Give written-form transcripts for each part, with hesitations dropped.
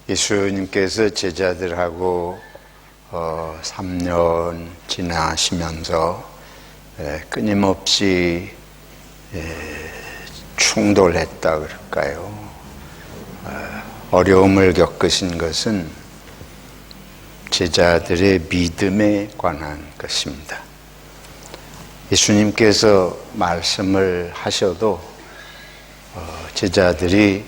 예수님께서 제자들하고 3년 지나시면서 끊임없이 충돌했다 그럴까요? 어려움을 겪으신 것은 제자들의 믿음에 관한 것입니다. 예수님께서 말씀을 하셔도 제자들이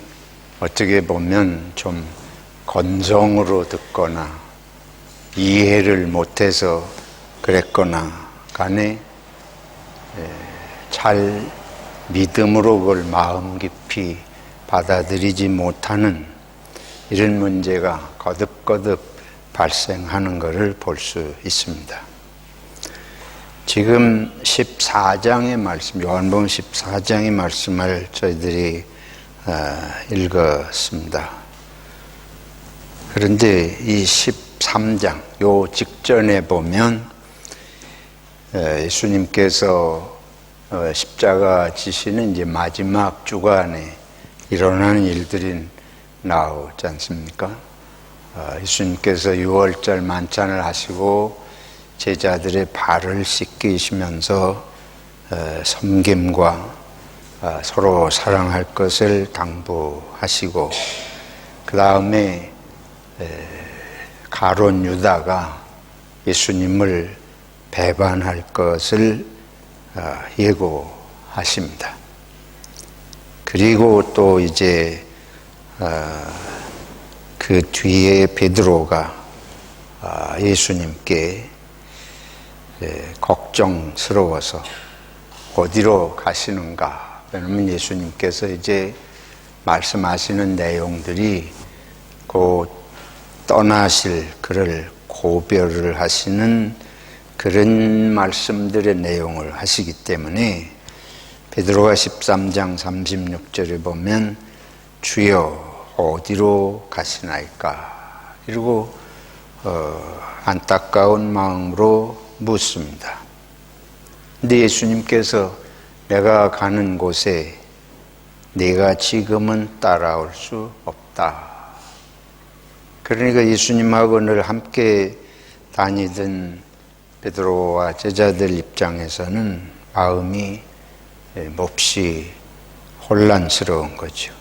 어떻게 보면 좀 건성으로 듣거나 이해를 못해서 그랬거나 간에 잘 믿음으로 그걸 마음 깊이 받아들이지 못하는 이런 문제가 거듭거듭 발생하는 것을 볼 수 있습니다. 지금 14장의 말씀, 요한복음 14장의 말씀을 저희들이 읽었습니다. 그런데 이 13장, 요 직전에 보면 예수님께서 십자가 지시는 이제 마지막 주간에 일어나는 일들이 나오지 않습니까? 예수님께서 6월절 만찬을 하시고 제자들의 발을 씻기시면서 섬김과 서로 사랑할 것을 당부하시고 그 다음에 가룟 유다가 예수님을 배반할 것을 예고하십니다. 그리고 또 이제 그 뒤에 베드로가 예수님께 걱정스러워서 어디로 가시는가? 왜냐하면 예수님께서 이제 말씀하시는 내용들이 곧 떠나실 그를 고별을 하시는 그런 말씀들의 내용을 하시기 때문에 베드로가 13장 36절에 보면 주여 어디로 가시나이까? 이러고 안타까운 마음으로 묻습니다. 근데 예수님께서 내가 가는 곳에 네가 지금은 따라올 수 없다. 그러니까 예수님하고 늘 함께 다니던 베드로와 제자들 입장에서는 마음이 몹시 혼란스러운 거죠.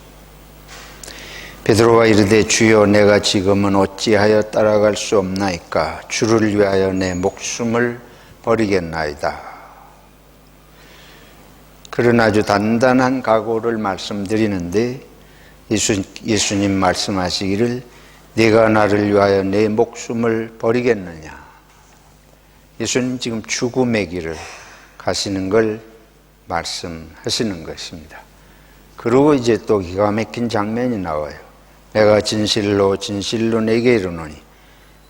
베드로가 이르되 주여 내가 지금은 어찌하여 따라갈 수 없나이까? 주를 위하여 내 목숨을 버리겠나이다. 그런 아주 단단한 각오를 말씀드리는데 예수님 말씀하시기를 네가 나를 위하여 내 목숨을 버리겠느냐? 예수님 지금 죽음의 길을 가시는 걸 말씀하시는 것입니다. 그리고 이제 또 기가 막힌 장면이 나와요. 내가 진실로 진실로 내게 이르노니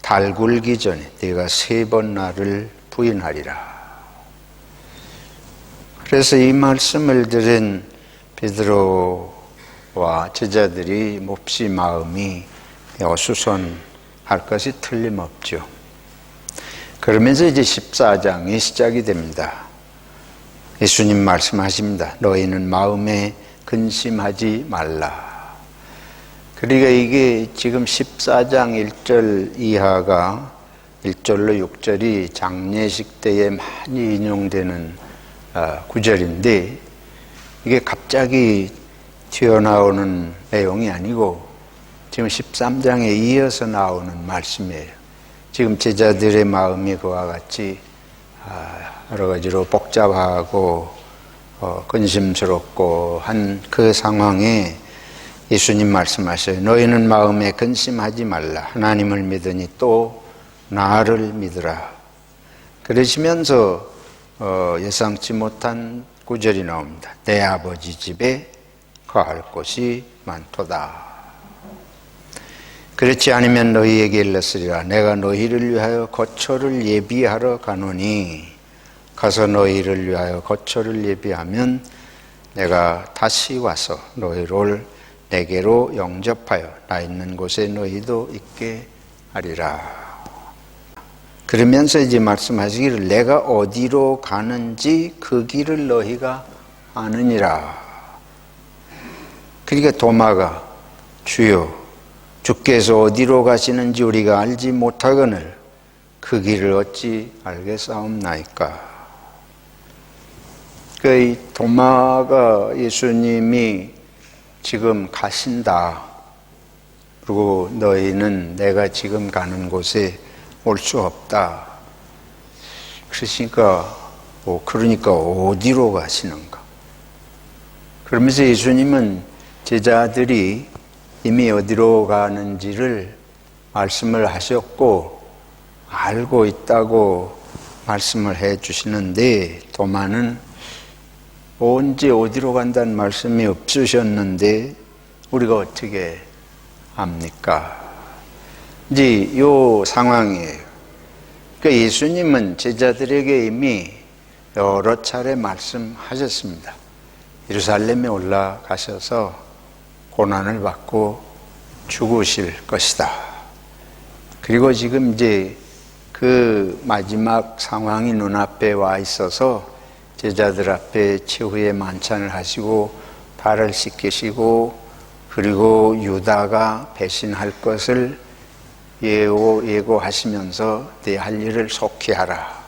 달 굴기 전에 네가 3번 나를 부인하리라. 그래서 이 말씀을 들은 베드로와 제자들이 몹시 마음이 어수선할 것이 틀림없죠. 그러면서 이제 14장이 시작이 됩니다. 예수님 말씀하십니다. 너희는 마음에 근심하지 말라. 그러니까 이게 지금 14장 1절 이하가 1절로 6절이 장례식 때에 많이 인용되는 구절인데 이게 갑자기 튀어나오는 내용이 아니고 지금 13장에 이어서 나오는 말씀이에요. 지금 제자들의 마음이 그와 같이 여러 가지로 복잡하고 근심스럽고 한 그 상황에 예수님 말씀하셔요. 너희는 마음에 근심하지 말라. 하나님을 믿으니 또 나를 믿으라. 그러시면서 예상치 못한 구절이 나옵니다. 내 아버지 집에 거할 곳이 많도다. 그렇지 않으면 너희에게 일렀으리라. 내가 너희를 위하여 거처를 예비하러 가노니 가서 너희를 위하여 거처를 예비하면 내가 다시 와서 너희를 내게로 영접하여 나 있는 곳에 너희도 있게 하리라. 그러면서 이제 말씀하시기를 내가 어디로 가는지 그 길을 너희가 아느니라. 그러니까 도마가 주여 주께서 어디로 가시는지 우리가 알지 못하거늘 그 길을 어찌 알겠사옵나이까. 그 도마가 예수님이 지금 가신다. 그리고 너희는 내가 지금 가는 곳에 올 수 없다. 그러니까 어디로 가시는가? 그러면서 예수님은 제자들이 이미 어디로 가는지를 말씀을 하셨고 알고 있다고 말씀을 해 주시는데 도마는 언제 어디로 간다는 말씀이 없으셨는데 우리가 어떻게 압니까? 이제 이 상황이에요. 그러니까 예수님은 제자들에게 이미 여러 차례 말씀하셨습니다. 예루살렘에 올라가셔서 고난을 받고 죽으실 것이다. 그리고 지금 이제 그 마지막 상황이 눈앞에 와 있어서 제자들 앞에 최후의 만찬을 하시고 발을 씻기시고 그리고 유다가 배신할 것을 예고하시면서 네 할 일을 속히 하라.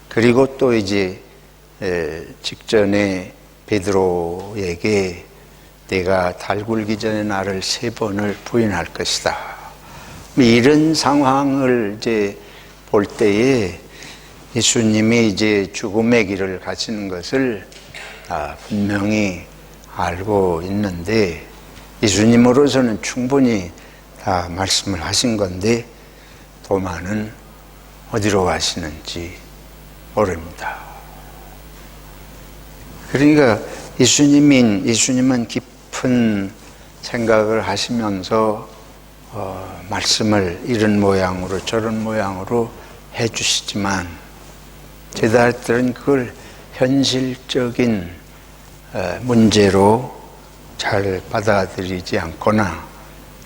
그리고 또 이제 직전에 베드로에게 내가 달 굴기 전에 나를 3번을 부인할 것이다. 이런 상황을 이제 볼 때에 예수님이 이제 죽음의 길을 가시는 것을 분명히 알고 있는데 예수님으로서는 충분히 다 말씀을 하신 건데 도마는 어디로 가시는지 모릅니다. 그러니까 예수님은 깊은 생각을 하시면서 말씀을 이런 모양으로 저런 모양으로 해주시지만 제자들은 그걸 현실적인 문제로 잘 받아들이지 않거나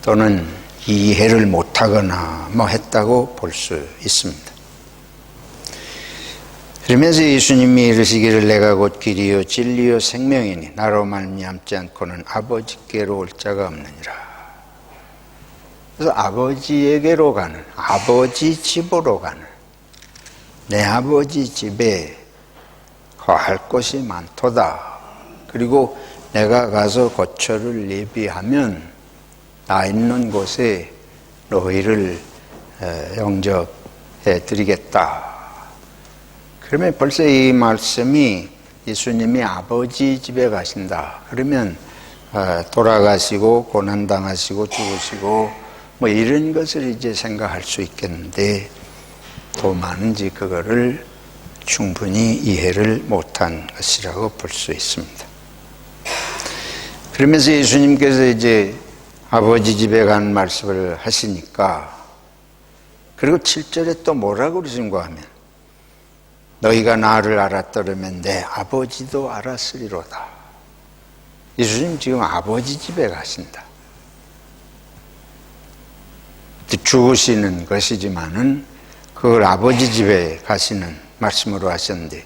또는 이해를 못하거나 했다고 볼 수 있습니다. 그러면서 예수님이 이르시기를 내가 곧 길이요 진리요 생명이니 나로 말미암지 않고는 아버지께로 올 자가 없느니라. 그래서 아버지에게로 가는, 아버지 집으로 가는, 내 아버지 집에 거할 곳이 많도다. 그리고 내가 가서 거처를 예비하면 나 있는 곳에 너희를 영접해 드리겠다. 그러면 벌써 이 말씀이 예수님이 아버지 집에 가신다. 그러면 돌아가시고 고난당하시고 죽으시고 이런 것을 이제 생각할 수 있겠는데 도마는 이제 그거를 충분히 이해를 못한 것이라고 볼 수 있습니다. 그러면서 예수님께서 이제 아버지 집에 간 말씀을 하시니까 그리고 7절에 또 뭐라고 그러신가 하면 너희가 나를 알았더라면 내 아버지도 알았으리로다. 예수님 지금 아버지 집에 가신다. 죽으시는 것이지만은 그걸 아버지 집에 가시는 말씀으로 하셨는데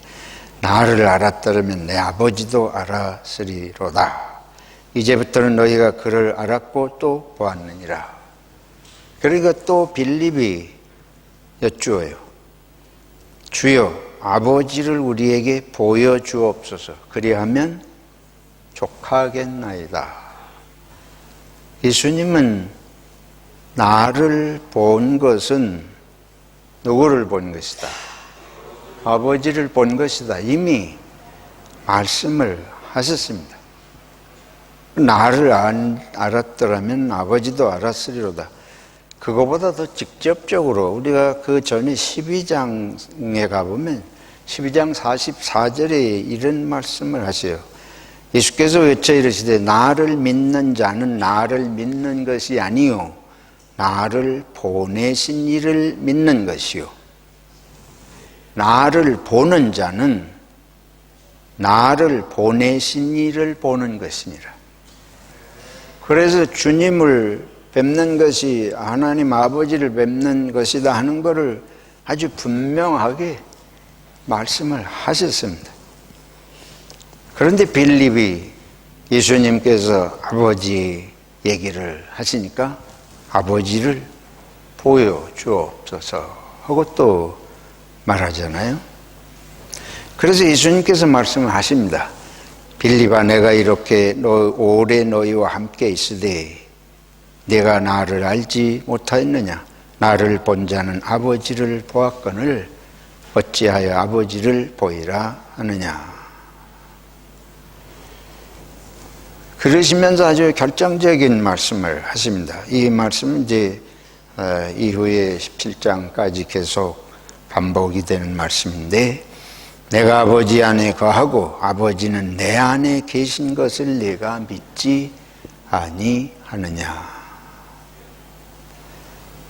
나를 알았더라면 내 아버지도 알았으리로다. 이제부터는 너희가 그를 알았고 또 보았느니라. 그러니까 또 빌립이 여쭈어요. 주여 아버지를 우리에게 보여주옵소서. 그리하면 족하겠나이다. 예수님은 나를 본 것은 누구를 본 것이다? 아버지를 본 것이다. 이미 말씀을 하셨습니다. 나를 알았더라면 아버지도 알았으리로다. 그거보다 더 직접적으로 우리가 그 전에 12장에 가보면 12장 44절에 이런 말씀을 하세요. 예수께서 외쳐 이르시되 나를 믿는 자는 나를 믿는 것이 아니요 나를 보내신 이를 믿는 것이요 나를 보는 자는 나를 보내신 이를 보는 것이니라. 그래서 주님을 뵙는 것이 하나님 아버지를 뵙는 것이다 하는 것을 아주 분명하게 말씀을 하셨습니다. 그런데 빌립이 예수님께서 아버지 얘기를 하시니까 아버지를 보여주옵소서 하고 또 말하잖아요. 그래서 예수님께서 말씀을 하십니다. 빌립아, 내가 이렇게 오래 너희와 함께 있으되 내가 나를 알지 못하였느냐? 나를 본 자는 아버지를 보았거늘 어찌하여 아버지를 보이라 하느냐? 그러시면서 아주 결정적인 말씀을 하십니다. 이 말씀은 이제 이후에 17장까지 계속 반복이 되는 말씀인데, 내가 아버지 안에 거하고 아버지는 내 안에 계신 것을 내가 믿지 아니하느냐.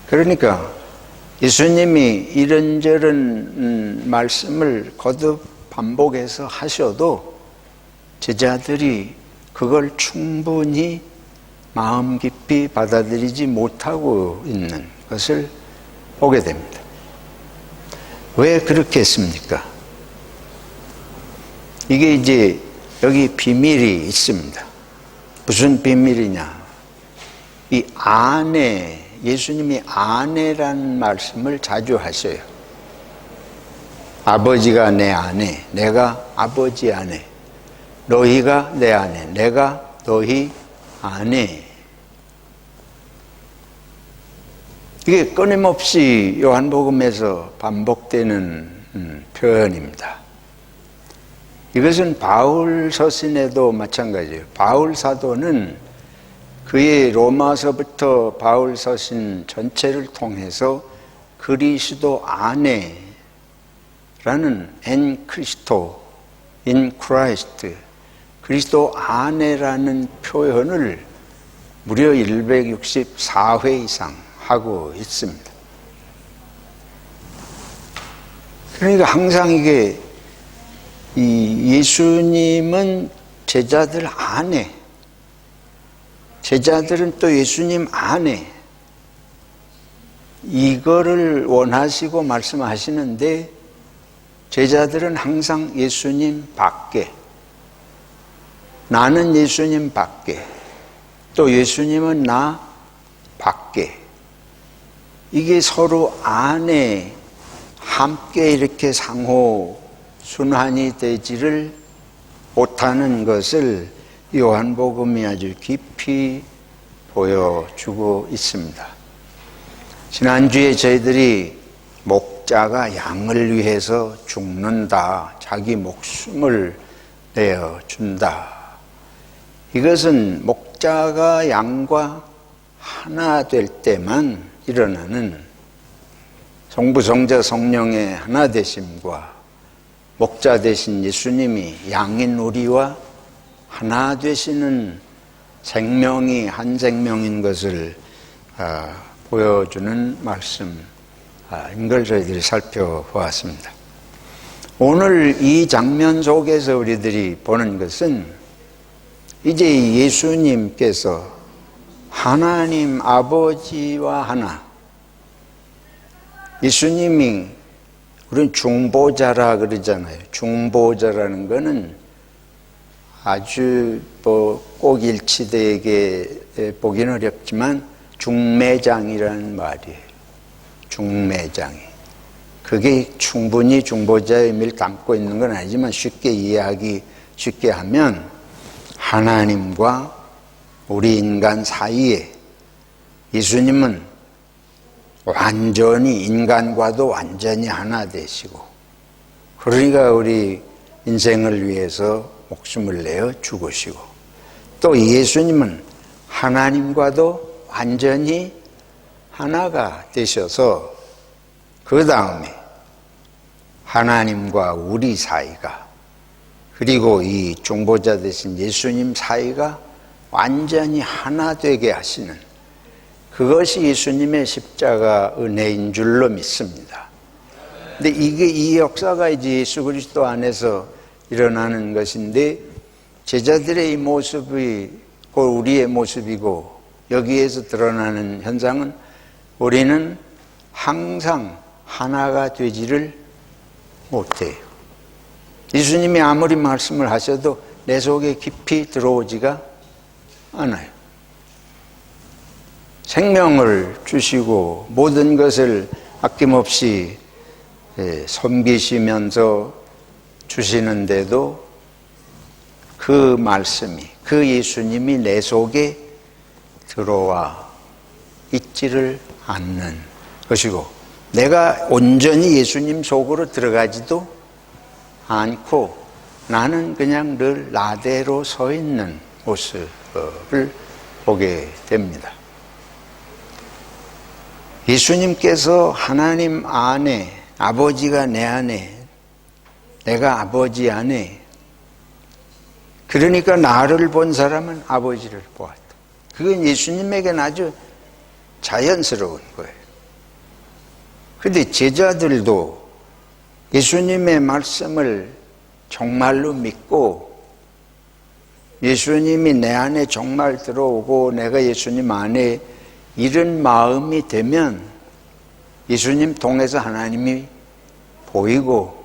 그러니까 예수님이 이런저런 말씀을 거듭 반복해서 하셔도 제자들이 그걸 충분히 마음 깊이 받아들이지 못하고 있는 것을 보게 됩니다. 왜 그렇게 했습니까? 이게 이제 여기 비밀이 있습니다. 무슨 비밀이냐? 이 아내, 예수님이 아내라는 말씀을 자주 하셔요. 아버지가 내 아내, 내가 아버지 아내, 너희가 내 아내, 내가 너희 아내. 이게 끊임없이 요한복음에서 반복되는 표현입니다. 이것은 바울 서신에도 마찬가지예요. 바울 사도는 그의 로마서부터 바울 서신 전체를 통해서 그리스도 안에라는 엔 크리스토, 인 크라이스트, 그리스도 안에라는 표현을 무려 164회 이상 하고 있습니다. 그러니까 항상 이게 이 예수님은 제자들 안에, 제자들은 또 예수님 안에, 이거를 원하시고 말씀하시는데 제자들은 항상 예수님 밖에, 나는 예수님 밖에, 또 예수님은 나 밖에, 이게 서로 안에 함께 이렇게 상호 순환이 되지를 못하는 것을 요한복음이 아주 깊이 보여주고 있습니다. 지난주에 저희들이 목자가 양을 위해서 죽는다, 자기 목숨을 내어준다. 이것은 목자가 양과 하나 될 때만 일어나는 성부, 성자, 성령의 하나 되심과 목자 되신 예수님이 양인 우리와 하나 되시는 생명이 한 생명인 것을 보여주는 말씀인 걸 저희들이 살펴보았습니다. 오늘 이 장면 속에서 우리들이 보는 것은 이제 예수님께서 하나님 아버지와 하나, 예수님이 우리는 중보자라 그러잖아요. 중보자라는 거는 아주 꼭 일치되게 보기는 어렵지만 중매장이라는 말이에요. 중매장이. 그게 충분히 중보자의 의미를 담고 있는 건 아니지만 쉽게 하면 하나님과 우리 인간 사이에 예수님은 완전히 인간과도 완전히 하나 되시고, 그러니까 우리 인생을 위해서 목숨을 내어 죽으시고, 또 예수님은 하나님과도 완전히 하나가 되셔서 그 다음에 하나님과 우리 사이가, 그리고 이 중보자 되신 예수님 사이가 완전히 하나 되게 하시는, 그것이 예수님의 십자가 은혜인 줄로 믿습니다. 근데 이 역사가 이제 예수 그리스도 안에서 일어나는 것인데, 제자들의 이 모습이 곧 우리의 모습이고, 여기에서 드러나는 현상은 우리는 항상 하나가 되지를 못해요. 예수님이 아무리 말씀을 하셔도 내 속에 깊이 들어오지가 않아요. 생명을 주시고 모든 것을 아낌없이 섬기시면서 주시는데도 그 말씀이, 그 예수님이 내 속에 들어와 있지를 않는 것이고, 내가 온전히 예수님 속으로 들어가지도 않고 나는 그냥 늘 나대로 서 있는 모습을 보게 됩니다. 예수님께서 하나님 안에, 아버지가 내 안에, 내가 아버지 안에, 그러니까 나를 본 사람은 아버지를 보았다. 그건 예수님에게는 아주 자연스러운 거예요. 그런데 제자들도 예수님의 말씀을 정말로 믿고 예수님이 내 안에 정말 들어오고 내가 예수님 안에 이런 마음이 되면 예수님 통해서 하나님이 보이고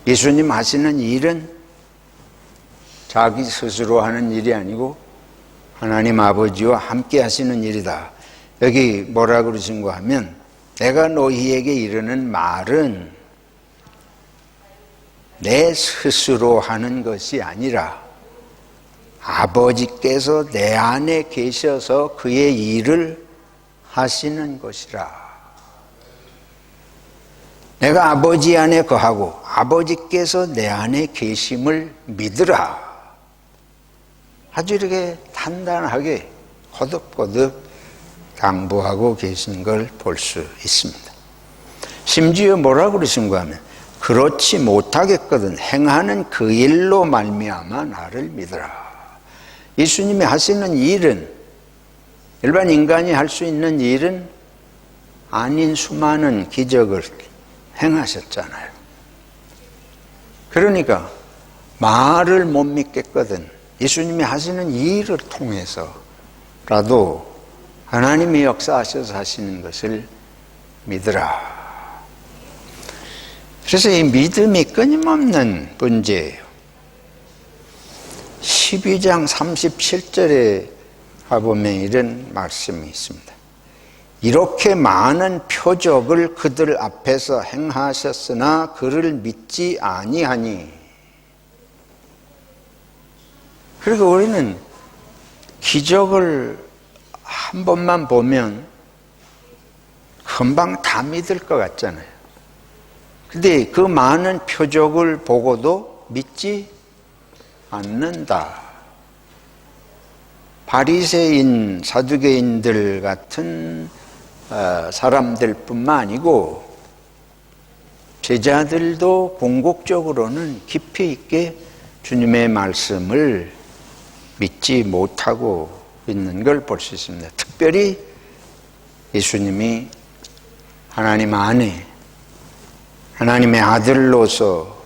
예수님 하시는 일은 자기 스스로 하는 일이 아니고 하나님 아버지와 함께 하시는 일이다. 여기 뭐라 그러신가 하면 내가 너희에게 이르는 말은 내 스스로 하는 것이 아니라 아버지께서 내 안에 계셔서 그의 일을 하시는 것이라. 내가 아버지 안에 거하고 아버지께서 내 안에 계심을 믿으라. 아주 이렇게 단단하게 거듭거듭 당부하고 계신 걸 볼 수 있습니다. 심지어 뭐라고 그러신가 하면 그렇지 못하겠거든 행하는 그 일로 말미암아 나를 믿으라. 예수님이 하시는 일은 일반 인간이 할 수 있는 일은 아닌 수많은 기적을 행하셨잖아요. 그러니까 말을 못 믿겠거든 예수님이 하시는 일을 통해서라도 하나님이 역사하셔서 하시는 것을 믿으라. 그래서 이 믿음이 끊임없는 문제예요. 12장 37절에 가보면 이런 말씀이 있습니다. 이렇게 많은 표적을 그들 앞에서 행하셨으나 그를 믿지 아니하니. 그러니까 우리는 기적을 한 번만 보면 금방 다 믿을 것 같잖아요. 근데 그 많은 표적을 보고도 믿지 않는다. 바리새인, 사두개인들 같은 사람들뿐만 아니고 제자들도 궁극적으로는 깊이 있게 주님의 말씀을 믿지 못하고 있는 걸 볼 수 있습니다. 특별히 예수님이 하나님 안에 하나님의 아들로서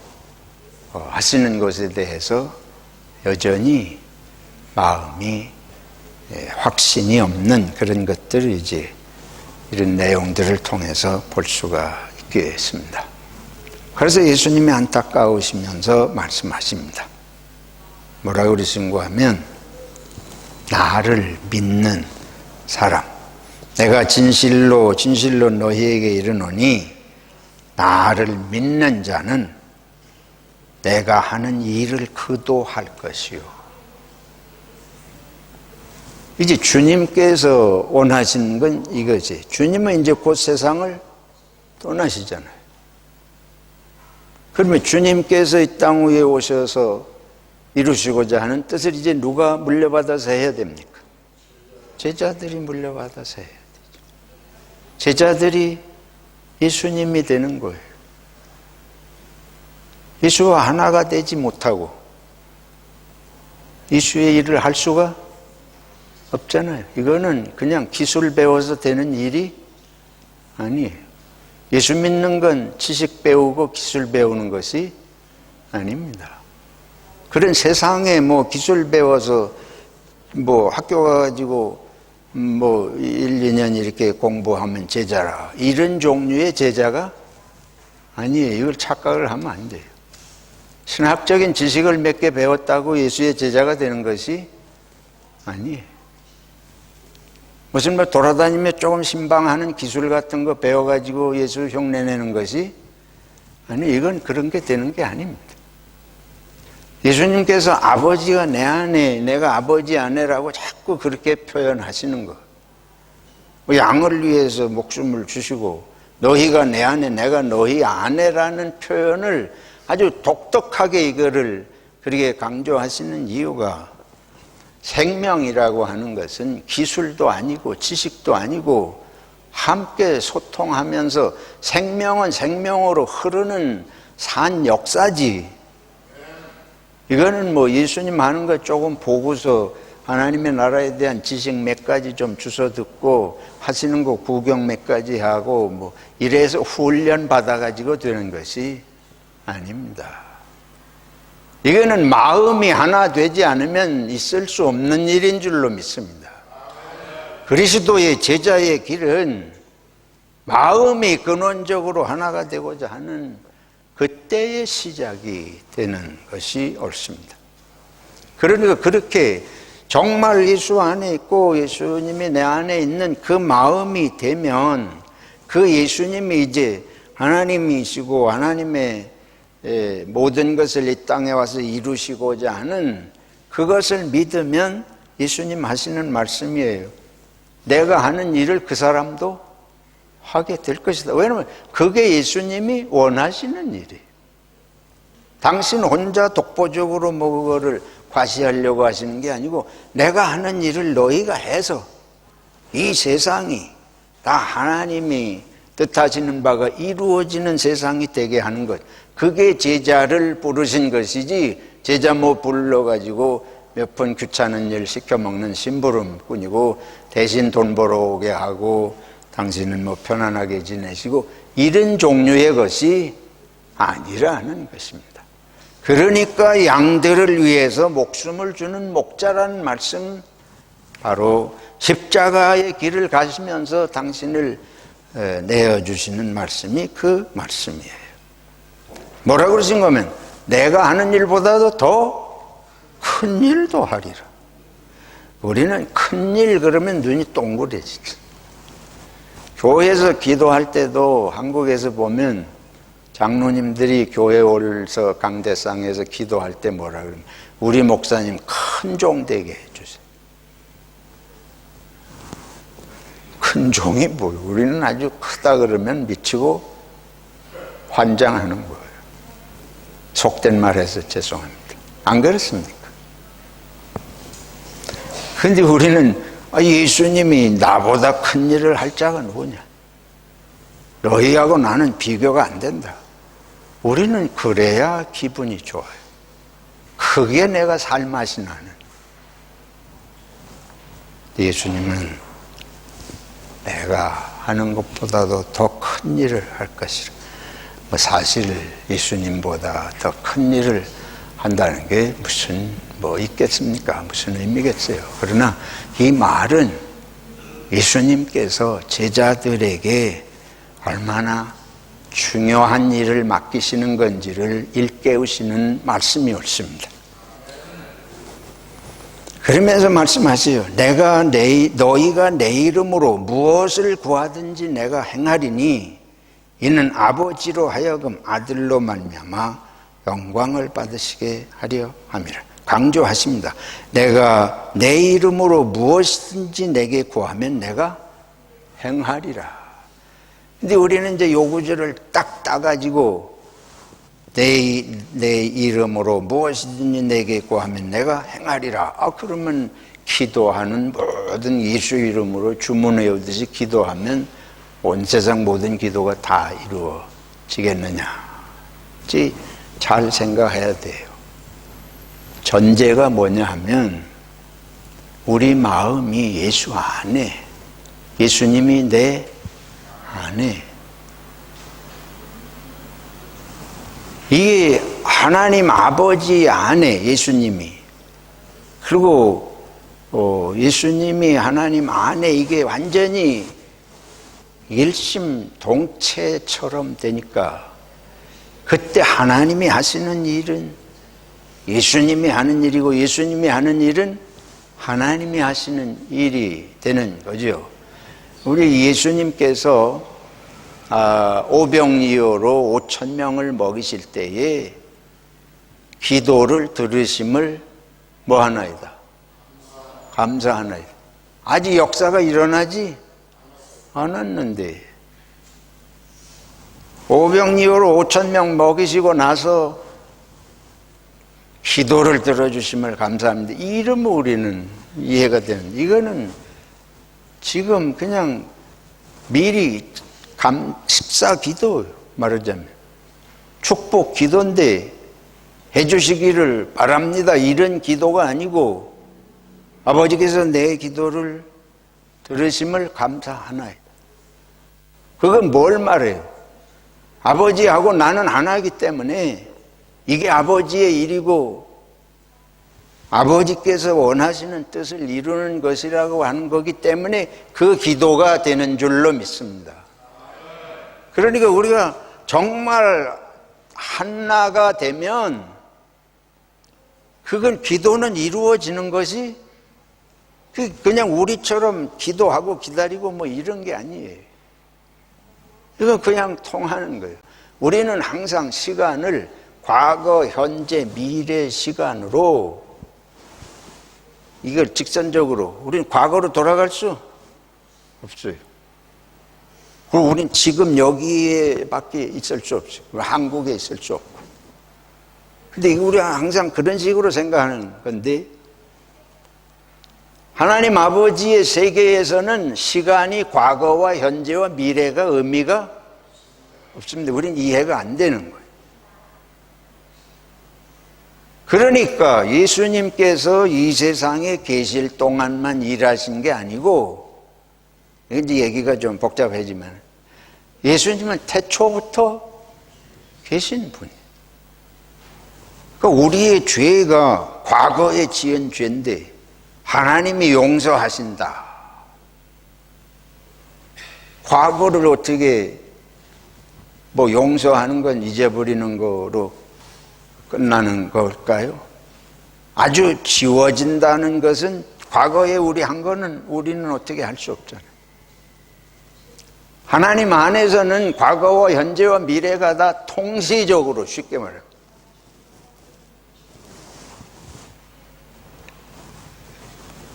하시는 것에 대해서 여전히 마음이 확신이 없는 그런 것들을 이제 이런 내용들을 통해서 볼 수가 있겠습니다. 그래서 예수님이 안타까우시면서 말씀하십니다. 뭐라고 그러신가 하면 나를 믿는 사람, 내가 진실로 너희에게 이르노니 나를 믿는 자는 내가 하는 일을 그도 할 것이요. 이제 주님께서 원하시는 건 이거지. 주님은 이제 곧 세상을 떠나시잖아요. 그러면 주님께서 이 땅 위에 오셔서 이루시고자 하는 뜻을 이제 누가 물려받아서 해야 됩니까? 제자들이 물려받아서 해야 되죠. 제자들이 예수님이 되는 거예요. 예수와 하나가 되지 못하고 예수의 일을 할 수가 없잖아요. 이거는 그냥 기술 배워서 되는 일이 아니에요. 예수 믿는 건 지식 배우고 기술 배우는 것이 아닙니다. 그런 세상에 뭐 기술 배워서 뭐 학교 가가지고 뭐 1, 2년 이렇게 공부하면 제자라. 이런 종류의 제자가 아니에요. 이걸 착각을 하면 안 돼요. 신학적인 지식을 몇 개 배웠다고 예수의 제자가 되는 것이 아니에요. 무슨 뭐 돌아다니며 조금 신방하는 기술 같은 거 배워가지고 예수 흉내내는 것이, 아니, 이건 그런 게 되는 게 아닙니다. 예수님께서 아버지가 내 안에, 내가 아버지 안에라고 자꾸 그렇게 표현하시는 거. 양을 위해서 목숨을 주시고 너희가 내 안에, 내가 너희 안에라는 표현을 아주 독특하게 이거를 그렇게 강조하시는 이유가, 생명이라고 하는 것은 기술도 아니고 지식도 아니고 함께 소통하면서 생명은 생명으로 흐르는 산 역사지. 이거는 뭐 예수님 하는 거 조금 보고서 하나님의 나라에 대한 지식 몇 가지 좀 주워 듣고 하시는 거 구경 몇 가지 하고 뭐 이래서 훈련 받아가지고 되는 것이 아닙니다. 이거는 마음이 하나 되지 않으면 있을 수 없는 일인 줄로 믿습니다. 그리스도의 제자의 길은 마음이 근원적으로 하나가 되고자 하는 그때의 시작이 되는 것이 옳습니다. 그러니까 그렇게 정말 예수 안에 있고 예수님이 내 안에 있는 그 마음이 되면 그 예수님이 이제 하나님이시고 하나님의 모든 것을 이 땅에 와서 이루시고자 하는 그것을 믿으면 예수님 하시는 말씀이에요. 내가 하는 일을 그 사람도 하게 될 것이다. 왜냐하면 그게 예수님이 원하시는 일이에요. 당신 혼자 독보적으로 뭐 그거를 과시하려고 하시는 게 아니고 내가 하는 일을 너희가 해서 이 세상이 다 하나님이 뜻하시는 바가 이루어지는 세상이 되게 하는 것. 그게 제자를 부르신 것이지 제자 뭐 불러가지고 몇 번 귀찮은 일 시켜먹는 심부름꾼이고 대신 돈 벌어오게 하고 당신은 뭐 편안하게 지내시고 이런 종류의 것이 아니라는 것입니다. 그러니까 양들을 위해서 목숨을 주는 목자라는 말씀, 바로 십자가의 길을 가시면서 당신을 내어주시는 말씀이 그 말씀이에요. 뭐라고 그러신 거면 내가 하는 일보다도 더 큰 일도 하리라. 우리는 큰 일 그러면 눈이 동그래지죠. 교회에서 기도할 때도 한국에서 보면 장로님들이 교회 올서 강대상에서 기도할 때 뭐라 그러면 우리 목사님 큰 종 되게 해주세요. 큰 종이 뭐예요? 우리는 아주 크다 그러면 미치고 환장하는 거예요. 속된 말 해서 죄송합니다. 안 그렇습니까? 근데 우리는 예수님이 나보다 큰 일을 할 자가 누구냐? 너희하고 나는 비교가 안 된다. 우리는 그래야 기분이 좋아요. 그게 내가 살맛이 나는. 예수님은 내가 하는 것보다도 더 큰 일을 할 것이라. 사실 예수님보다 더 큰 일을 한다는 게 무슨 뭐 있겠습니까? 무슨 의미겠어요? 그러나 이 말은 예수님께서 제자들에게 얼마나 중요한 일을 맡기시는 건지를 일깨우시는 말씀이 옳습니다. 그러면서 말씀하세요. 너희가 내 이름으로 무엇을 구하든지 내가 행하리니 이는 아버지로 하여금 아들로 말미암아 영광을 받으시게 하려 함이라. 강조하십니다. 내가 내 이름으로 무엇이든지 내게 구하면 내가 행하리라. 근데 우리는 이제 요 구절을 딱 따가지고 내 이름으로 무엇이든지 내게 구하면 내가 행하리라. 그러면 기도하는 모든 예수 이름으로 주문 외우듯이 기도하면 온 세상 모든 기도가 다 이루어지겠느냐? 잘 생각해야 돼요. 전제가 뭐냐 하면 우리 마음이 예수 안에, 예수님이 내 안에, 이게 하나님 아버지 안에 예수님이, 그리고 예수님이 하나님 안에 이게 완전히 일심동체처럼 되니까 그때 하나님이 하시는 일은 예수님이 하는 일이고 예수님이 하는 일은 하나님이 하시는 일이 되는 거죠. 우리 예수님께서 오병이어로 5,000명을 먹이실 때에 기도를 들으심을 뭐 하나이다? 감사하나이다. 아직 역사가 일어나지 않았는데 오병이어로 5,000명 먹이시고 나서 기도를 들어주심을 감사합니다. 이러면 우리는 이해가 되는, 이거는 지금 그냥 미리 식사 기도 말하자면 축복 기도인데 해주시기를 바랍니다, 이런 기도가 아니고 아버지께서 내 기도를 들으심을 감사하나이다. 그건 뭘 말해요? 아버지하고 나는 하나이기 때문에 이게 아버지의 일이고 아버지께서 원하시는 뜻을 이루는 것이라고 하는 거기 때문에 그 기도가 되는 줄로 믿습니다. 그러니까 우리가 정말 하나가 되면 그걸 기도는 이루어지는 것이 그냥 우리처럼 기도하고 기다리고 뭐 이런 게 아니에요. 이건 그냥 통하는 거예요. 우리는 항상 시간을 과거, 현재, 미래 시간으로 이걸 직선적으로 우리는 과거로 돌아갈 수 없어요. 그리고 우리는 지금 여기에 밖에 있을 수 없어요. 한국에 있을 수 없고. 근데 우리가 항상 그런 식으로 생각하는 건데 하나님 아버지의 세계에서는 시간이 과거와 현재와 미래가 의미가 없습니다. 우리는 이해가 안 되는 거예요. 그러니까 예수님께서 이 세상에 계실 동안만 일하신 게 아니고, 이제 얘기가 좀 복잡하지만 예수님은 태초부터 계신 분이에요. 그러니까 우리의 죄가 과거에 지은 죄인데 하나님이 용서하신다. 과거를 어떻게 뭐 용서하는 건 잊어버리는 거로 끝나는 걸까요? 아주 지워진다는 것은 과거에 우리 한 거는 우리는 어떻게 할 수 없잖아요. 하나님 안에서는 과거와 현재와 미래가 다 통시적으로, 쉽게 말해요.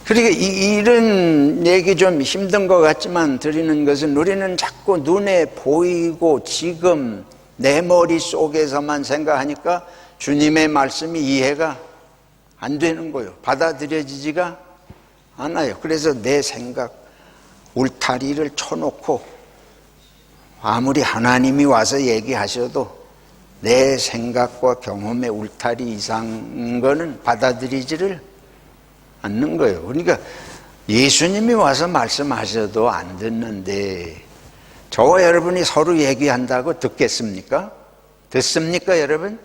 그러니까 이런 얘기 좀 힘든 것 같지만 드리는 것은 우리는 자꾸 눈에 보이고 지금 내 머릿속에서만 생각하니까 주님의 말씀이 이해가 안 되는 거예요. 받아들여지지가 않아요. 그래서 내 생각, 울타리를 쳐놓고 아무리 하나님이 와서 얘기하셔도 내 생각과 경험의 울타리 이상인 거는 받아들이지를 않는 거예요. 그러니까 예수님이 와서 말씀하셔도 안 듣는데 저와 여러분이 서로 얘기한다고 듣겠습니까? 듣습니까, 여러분?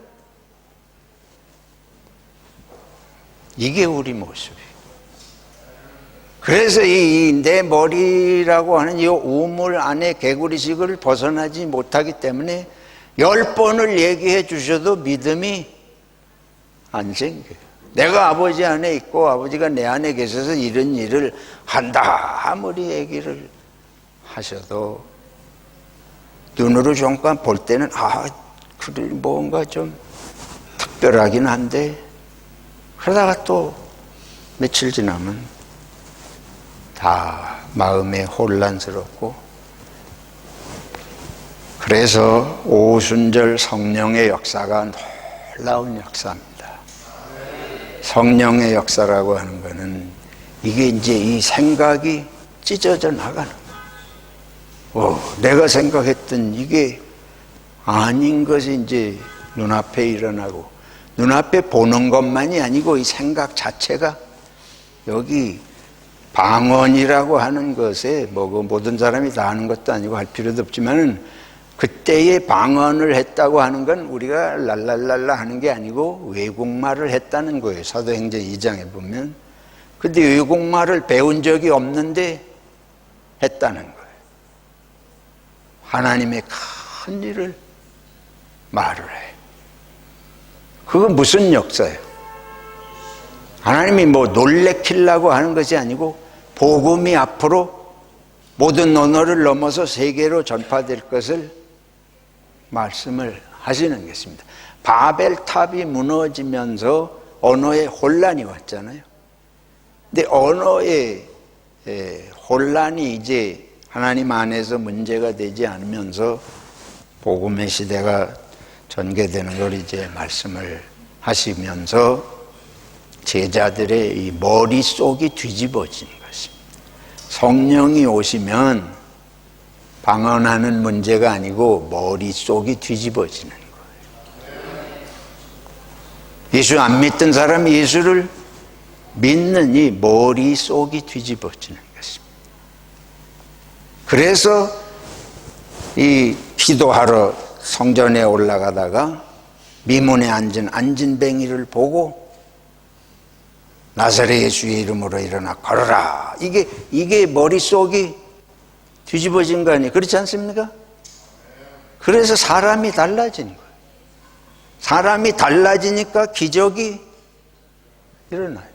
이게 우리 모습이에요. 그래서 이 내 머리라고 하는 이 우물 안에 개구리식을 벗어나지 못하기 때문에 10번을 얘기해 주셔도 믿음이 안 생겨요. 내가 아버지 안에 있고 아버지가 내 안에 계셔서 이런 일을 한다 아무리 얘기를 하셔도 눈으로 잠깐 볼 때는 그래 뭔가 좀 특별하긴 한데 그러다가 또 며칠 지나면 다 마음에 혼란스럽고, 그래서 오순절 성령의 역사가 놀라운 역사입니다. 성령의 역사라고 하는 것은 이게 이제 이 생각이 찢어져 나가는 거예요. 내가 생각했던 이게 아닌 것이 이제 눈앞에 일어나고, 눈앞에 보는 것만이 아니고 이 생각 자체가 여기 방언이라고 하는 것에 모든 사람이 다 하는 것도 아니고 할 필요도 없지만은 그때의 방언을 했다고 하는 건 우리가 랄랄랄라 하는 게 아니고 외국말을 했다는 거예요. 사도행전 2장에 보면. 근데 외국말을 배운 적이 없는데 했다는 거예요. 하나님의 큰 일을 말을 해요. 그건 무슨 역사예요? 하나님이 뭐 놀래키려고 하는 것이 아니고 복음이 앞으로 모든 언어를 넘어서 세계로 전파될 것을 말씀을 하시는 것입니다. 바벨탑이 무너지면서 언어에 혼란이 왔잖아요. 근데 언어의 혼란이 이제 하나님 안에서 문제가 되지 않으면서 복음의 시대가 전개되는 걸 이제 말씀을 하시면서 제자들의 이 머릿속이 뒤집어지는 것입니다. 성령이 오시면 방언하는 문제가 아니고 머릿속이 뒤집어지는 거예요. 예수 안 믿던 사람이 예수를 믿느니 머릿속이 뒤집어지는 것입니다. 그래서 이 기도하러 성전에 올라가다가 미문에 앉은 안진뱅이를 보고 나사렛 예수의 이름으로 일어나 걸어라. 이게 머릿속이 뒤집어진 거 아니에요? 그렇지 않습니까? 그래서 사람이 달라진 거예요. 사람이 달라지니까 기적이 일어나요.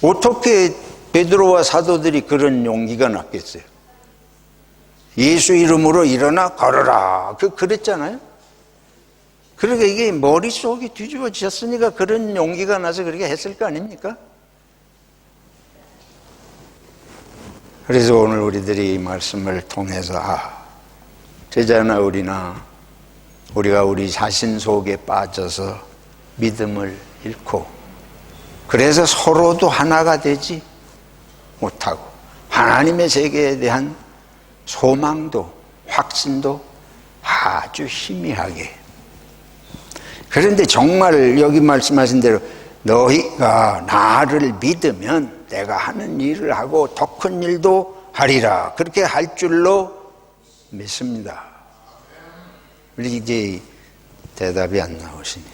어떻게 베드로와 사도들이 그런 용기가 났겠어요? 예수 이름으로 일어나 걸어라. 그랬잖아요. 그러니까 이게 머릿속이 뒤집어졌으니까 그런 용기가 나서 그렇게 했을 거 아닙니까? 그래서 오늘 우리들이 이 말씀을 통해서 제자나 우리가 우리 자신 속에 빠져서 믿음을 잃고 그래서 서로도 하나가 되지 못하고 하나님의 세계에 대한 소망도 확신도 아주 희미하게. 그런데 정말 여기 말씀하신 대로 너희가 나를 믿으면 내가 하는 일을 하고 더 큰 일도 하리라. 그렇게 할 줄로 믿습니다. 우리 이제 대답이 안 나오시니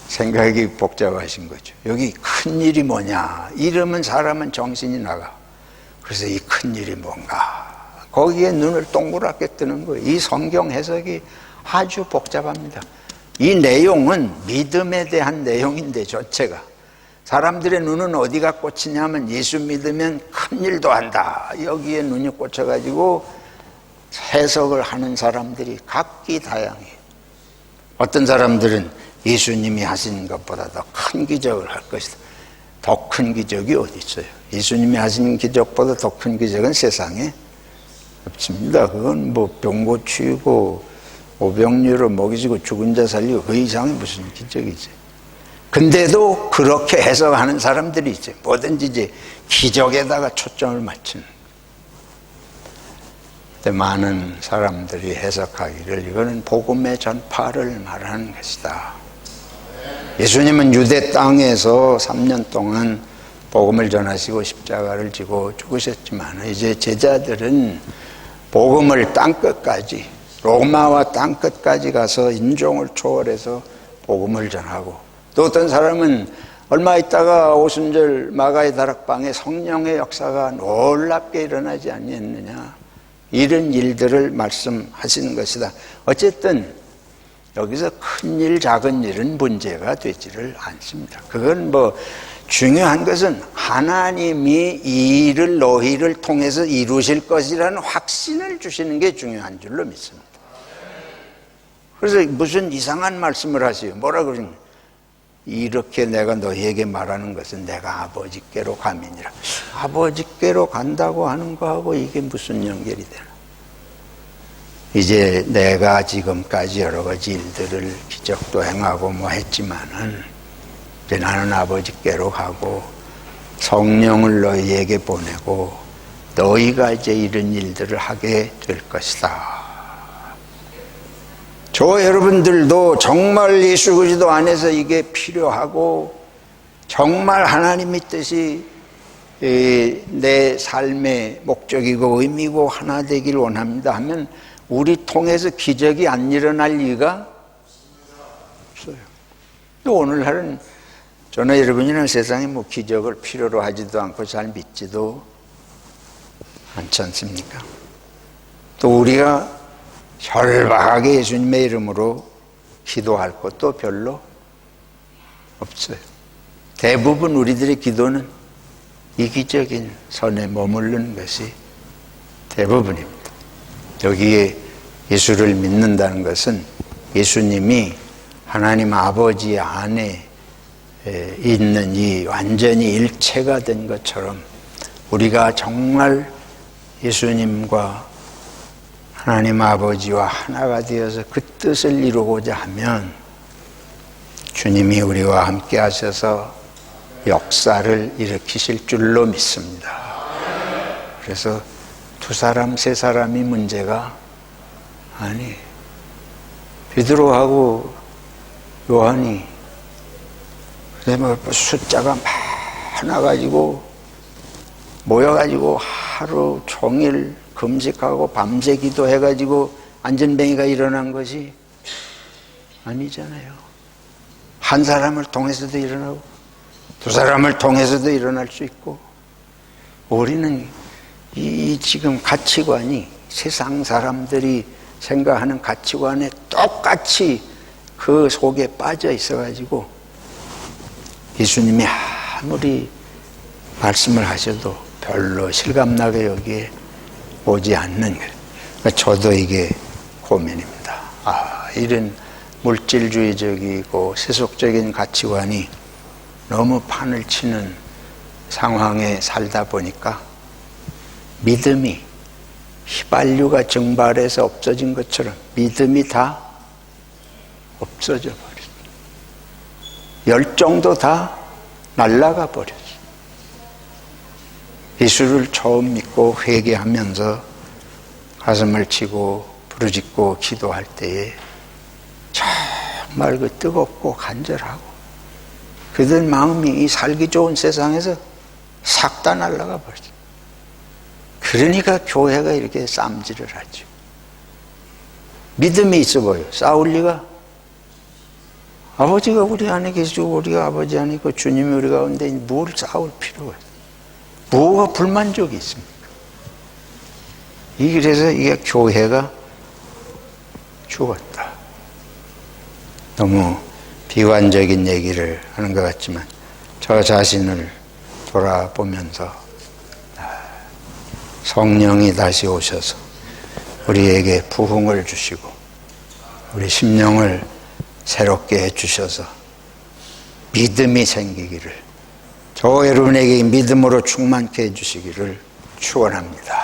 생각이 복잡하신 거죠. 여기 큰 일이 뭐냐? 이러면 사람은 정신이 나가. 그래서 이 큰 일이 뭔가? 거기에 눈을 동그랗게 뜨는 거예요. 이 성경 해석이 아주 복잡합니다. 이 내용은 믿음에 대한 내용인데 전체가 사람들의 눈은 어디가 꽂히냐면 예수 믿으면 큰 일도 한다. 여기에 눈이 꽂혀가지고 해석을 하는 사람들이 각기 다양해요. 어떤 사람들은 예수님이 하신 것보다 더 큰 기적을 할 것이다. 더 큰 기적이 어디 있어요? 예수님이 하신 기적보다 더 큰 기적은 세상에 없습니다. 그건 뭐 병 고치고 오병이어로 먹이시고 죽은 자 살리고 그 이상이 무슨 기적이지. 근데도 그렇게 해석하는 사람들이 이제 뭐든지 이제 기적에다가 초점을 맞추는. 근데 많은 사람들이 해석하기를 이거는 복음의 전파를 말하는 것이다. 예수님은 유대 땅에서 3년 동안 복음을 전하시고 십자가를 지고 죽으셨지만 이제 제자들은 복음을 땅끝까지 로마와 땅끝까지 가서 인종을 초월해서 복음을 전하고 또 어떤 사람은 얼마 있다가 오순절 마가의 다락방에 성령의 역사가 놀랍게 일어나지 아니했느냐 이런 일들을 말씀하시는 것이다. 어쨌든 여기서 큰 일 작은 일은 문제가 되지를 않습니다. 그건 뭐 중요한 것은 하나님이 이 일을 너희를 통해서 이루실 것이라는 확신을 주시는 게 중요한 줄로 믿습니다. 그래서 무슨 이상한 말씀을 하세요. 뭐라 그러냐. 이렇게 내가 너희에게 말하는 것은 내가 아버지께로 가민이라. 아버지께로 간다고 하는 거하고 이게 무슨 연결이 되나. 이제 내가 지금까지 여러 가지 일들을 기적도 행하고 뭐 했지만은 이제 나는 아버지께로 가고 성령을 너희에게 보내고 너희가 이제 이런 일들을 하게 될 것이다. 저 여러분들도 정말 예수 그리스도 안에서 이게 필요하고 정말 하나님의 뜻이 내 삶의 목적이고 의미고 하나 되길 원합니다 하면 우리 통해서 기적이 안 일어날 리가 없어요. 또 오늘날은 저나 여러분이나 세상에 뭐 기적을 필요로 하지도 않고 잘 믿지도 않지 않습니까? 또 우리가 절박하게 예수님의 이름으로 기도할 것도 별로 없어요. 대부분 우리들의 기도는 이기적인 선에 머무르는 것이 대부분입니다. 여기에 예수를 믿는다는 것은 예수님이 하나님 아버지 안에 있는 이 완전히 일체가 된 것처럼 우리가 정말 예수님과 하나님 아버지와 하나가 되어서 그 뜻을 이루고자 하면 주님이 우리와 함께 하셔서 역사를 일으키실 줄로 믿습니다. 그래서 두 사람, 세 사람이 문제가 아니, 베드로하고 요한이 숫자가 많아가지고 모여가지고 하루 종일 금식하고 밤새 기도해가지고 안전뱅이가 일어난 것이 아니잖아요. 한 사람을 통해서도 일어나고 두 사람을 통해서도 일어날 수 있고, 우리는 이 지금 가치관이 세상 사람들이 생각하는 가치관에 똑같이 그 속에 빠져 있어가지고 예수님이 아무리 말씀을 하셔도 별로 실감나게 여기에 오지 않는 거예요. 저도 이게 고민입니다. 이런 물질주의적이고 세속적인 가치관이 너무 판을 치는 상황에 살다 보니까 믿음이 휘발유가 증발해서 없어진 것처럼 믿음이 다 없어져 버렸어요. 열정도 다 날아가 버렸어요. 예수를 처음 믿고 회개하면서 가슴을 치고 부르짖고 기도할 때에 정말 그 뜨겁고 간절하고 그들 마음이 이 살기 좋은 세상에서 싹 다 날아가 버렸어요. 그러니까 교회가 이렇게 쌈질을 하죠. 믿음이 있어 보여. 싸울 리가. 아버지가 우리 안에 계시고 우리가 아버지 안에 있고 주님이 우리 가운데 뭘 싸울 필요가 있어요. 뭐가 불만족이 있습니까? 그래서 이게 교회가 죽었다. 너무 비관적인 얘기를 하는 것 같지만 저 자신을 돌아보면서 성령이 다시 오셔서 우리에게 부흥을 주시고 우리 심령을 새롭게 해주셔서 믿음이 생기기를, 저 여러분에게 믿음으로 충만케 해주시기를 축원합니다.